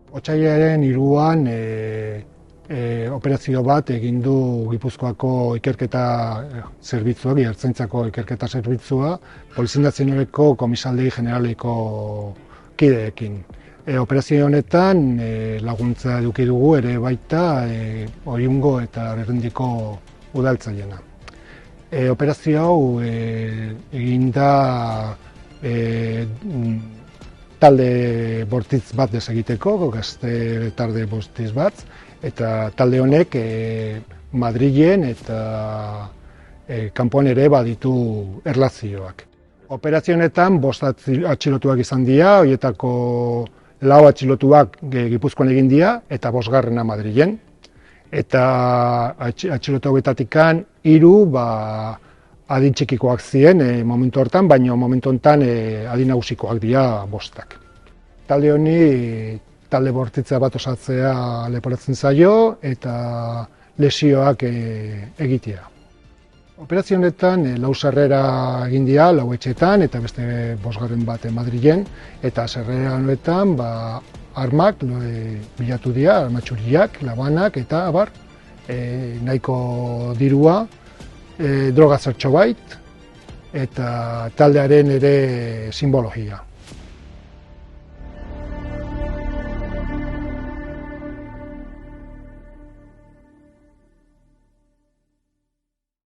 Otsailaren 3an operazio bat egin du Gipuzkoako ikerketa zerbitzuak, Ertzaintzako ikerketa zerbitzua, Polizia Nazionaleko Komisaldi Generaleko kideekin. Operazio honetan laguntza eduki dugu ere baita Oiungo eta Berrendiko udaltzaileena. Operazio hau egin da talde bortitz bat desegiteko, gazte talde bortitz bat, eta talde honek Madrilen eta kanpoan ere baditu erlazioak. Operazio honetan 5 atxilotuak izan dira, horietako 4 atxilotuak Gipuzkoan egin dira eta 5. Madrilen. Eta atxilotu hauetatik 3 adin txikikoak ziren momentu hortan, baina momentu honetan adin nagusikoak dira 5. Talde honi talde bortitza bat osatzea leporatzen zaio eta lesioak egitea. Operazio honetan 4 sarrera egin dira 4 etxeetan eta beste 5. bat Madrilen, eta sarrera honetan armak bilatu dira, arma txuriak, labanak eta abar, nahiko dirua, droga zertxobait eta taldearen ere simbologia.